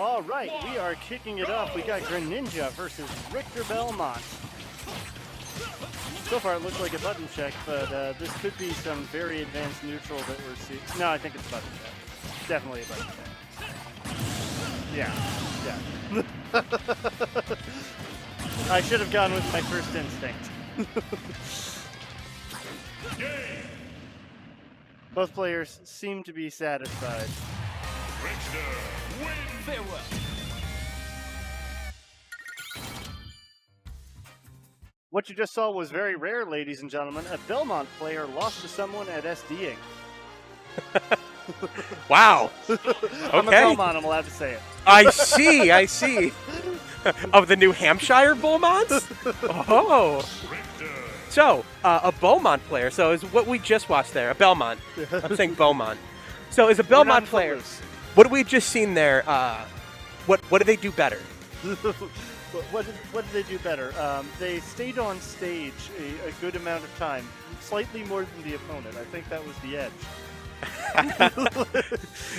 All right, we are kicking it off. We got Greninja versus Richter Belmont. So far, it looks like a button check, but this could be some very advanced neutral that we're seeing. No, I think it's a button check. Definitely a button check. Yeah. I should have gone with my first instinct. Both players seem to be satisfied. Farewell. What you just saw was very rare, ladies and gentlemen. A Belmont player lost to someone at SDing. Wow. I'm a Belmont, I'm allowed to say it. I see. Of the New Hampshire Beaumonts? Oh. So, a Beaumont player. So, is what we just watched there, a Belmont. I'm saying Beaumont. So, is a Belmont player. What we just seen there, what did they do better? What did they do better? They stayed on stage a good amount of time, slightly more than the opponent. I think that was the edge.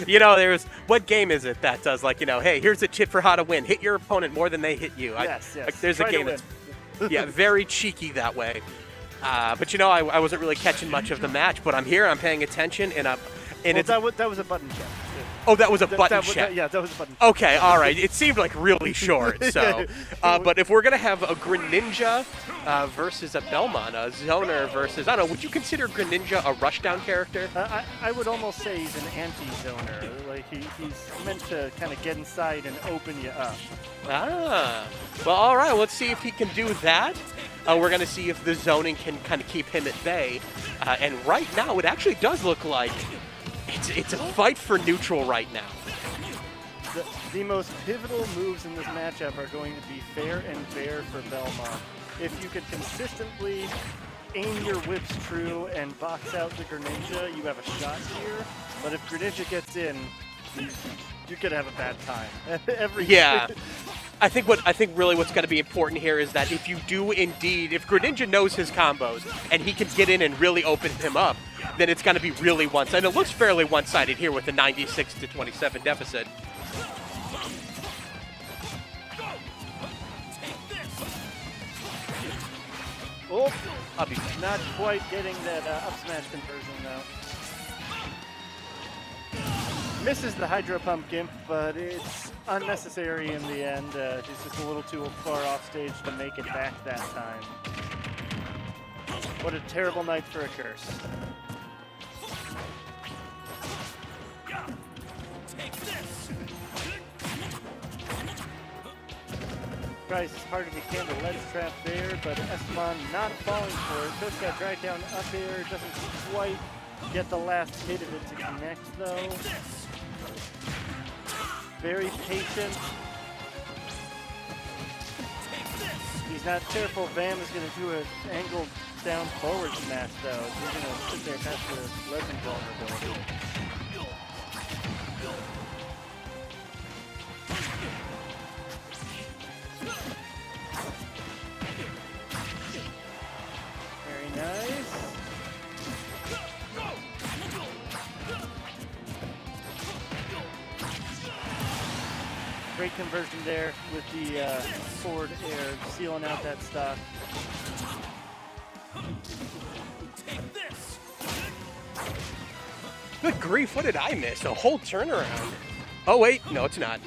You know, what game is it that does hey, here's a tip for how to win. Hit your opponent more than they hit you. Yes. There's a game that's very cheeky that way. But I wasn't really catching much of the match, but I'm here, I'm paying attention, that was a button check. Oh, that was a button check. Yeah, that was a button check. Okay, all right. It seemed like really short. So, but if we're gonna have a Greninja versus a Belmont, a Zoner versus, I don't know, would you consider Greninja a rushdown character? I would almost say he's an anti-zoner. Like he's meant to kind of get inside and open you up. Ah, well, all right. Let's see if he can do that. We're gonna see if the zoning can kind of keep him at bay. And right now, it actually does look like it's a fight for neutral right now. The most pivotal moves in this matchup are going to be fair and fair for Belmont. If you could consistently aim your whips true and box out the Greninja, you have a shot here. But if Greninja gets in, you could have a bad time. I think really what's going to be important here is that if you do indeed, if Greninja knows his combos and he can get in and really open him up, then it's going to be really one-sided. It looks fairly one-sided here with a 96-27 deficit. Oh, not quite getting that up smash conversion though. Misses the Hydro Pump Gimp, but it's unnecessary in the end. He's just a little too far off stage to make it back that time. What a terrible night for a curse. Tries as hard as he can to ledge trap there, but Esteban not falling for it. Just got dragged down up air, doesn't quite get the last hit of it to connect though. Very patient. He's not careful. Vam is going to do an angled down forward smash though. He's going to sit there past the legend vulnerability. Very nice. Great conversion there with the forward air, sealing out that stock. Good grief, what did I miss? A whole turnaround. Oh wait, no it's not.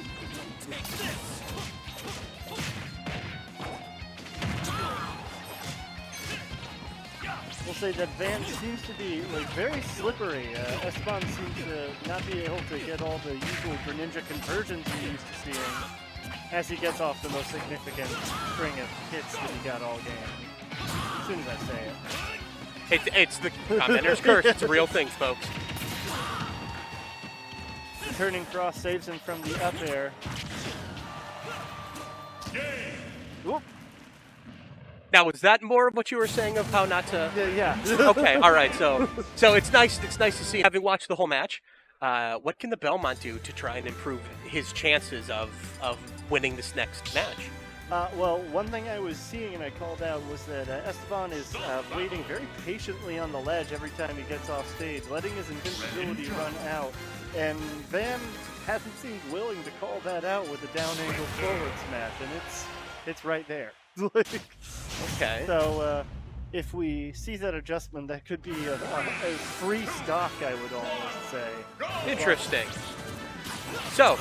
We'll say that Van seems to be very slippery. Esteban seems to not be able to get all the usual Greninja conversions we're used to seeing as he gets off the most significant string of hits that he got all game. As soon as I say it. It's the commenter's curse. It's a real thing, folks. The turning cross saves him from the up air. Whoop. Now, was that more of what you were saying of how not to? Yeah. Okay, all right. So it's nice. It's nice to see. Having watched the whole match, what can the Belmont do to try and improve his chances of winning this next match? Well, one thing I was seeing and I called out was that Esteban is waiting very patiently on the ledge every time he gets off stage, letting his invincibility run out. And Vam hasn't seemed willing to call that out with a down angle forward smash, and it's right there. Okay. So if we see that adjustment, that could be a free stock, I would almost say. Interesting. So,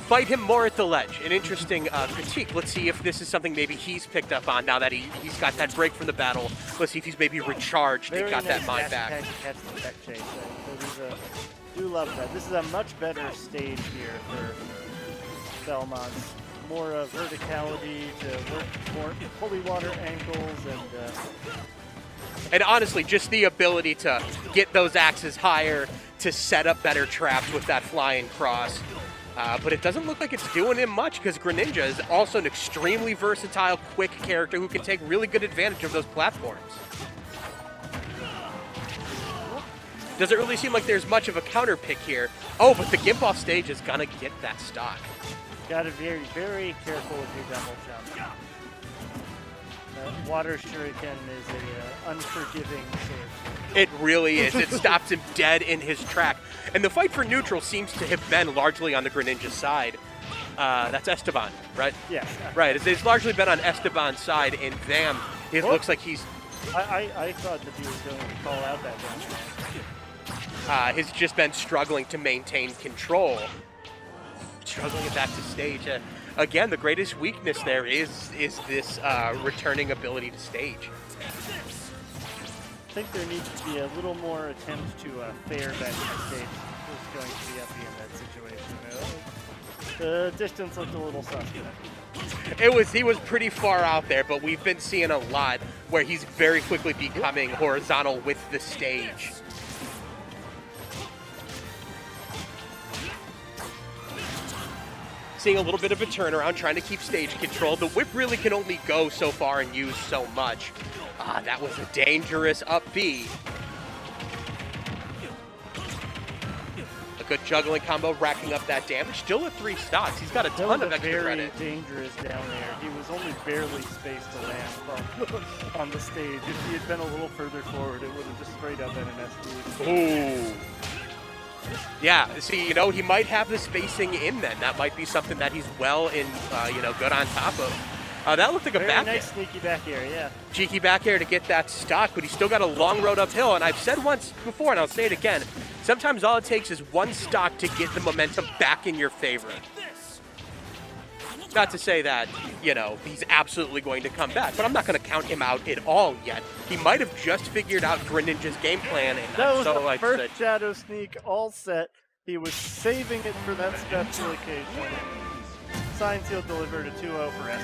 fight him more at the ledge. An interesting critique. Let's see if this is something maybe he's picked up on now that he's got that break from the battle. Let's see if he's maybe recharged and got that mind back. Do love that. This is a much better stage here for Belmont. More verticality to work more holy water angles and honestly, just the ability to get those axes higher, to set up better traps with that flying cross. But it doesn't look like it's doing him much because Greninja is also an extremely versatile, quick character who can take really good advantage of those platforms. Doesn't really seem like there's much of a counter pick here. Oh, but the Gimp off stage is gonna get that stock. Gotta be very, very careful with your double jump. Water Shuriken is a unforgiving sword. It really is. It stops him dead in his track. And the fight for neutral seems to have been largely on the Greninja side. That's Esteban, right? Yeah. Right. It's largely been on Esteban's side, and Vam, it looks like he's... I thought that he was going to call out that one. Has just been struggling to maintain control. Struggling it back to stage. Again, the greatest weakness there is this returning ability to stage. I think there needs to be a little more attempt to fare back to stage. Who's going to be uppy in that situation? The distance looked a little suspect. He was pretty far out there, but we've been seeing a lot where he's very quickly becoming horizontal with the stage. Seeing a little bit of a turnaround, trying to keep stage control. The whip really can only go so far and use so much. That was a dangerous up B. A good juggling combo, racking up that damage. Still at 3 stocks. He's got a ton of extra credit. Very dangerous down there. He was only barely spaced to land on the stage. If he had been a little further forward, it would have just straight up been an SB. Ooh. Yeah, see, he might have the spacing in then. That might be something that he's well in, good on top of. That looked like a back nice sneaky back air, yeah. Cheeky back air to get that stock, but he's still got a long road uphill. And I've said once before, and I'll say it again, sometimes all it takes is one stock to get the momentum back in your favor. Not to say that, he's absolutely going to come back, but I'm not going to count him out at all yet. He might have just figured out Greninja's game plan. And that was the first Shadow Sneak all set. He was saving it for that special occasion. Sign Seal delivered a 2-0 for S.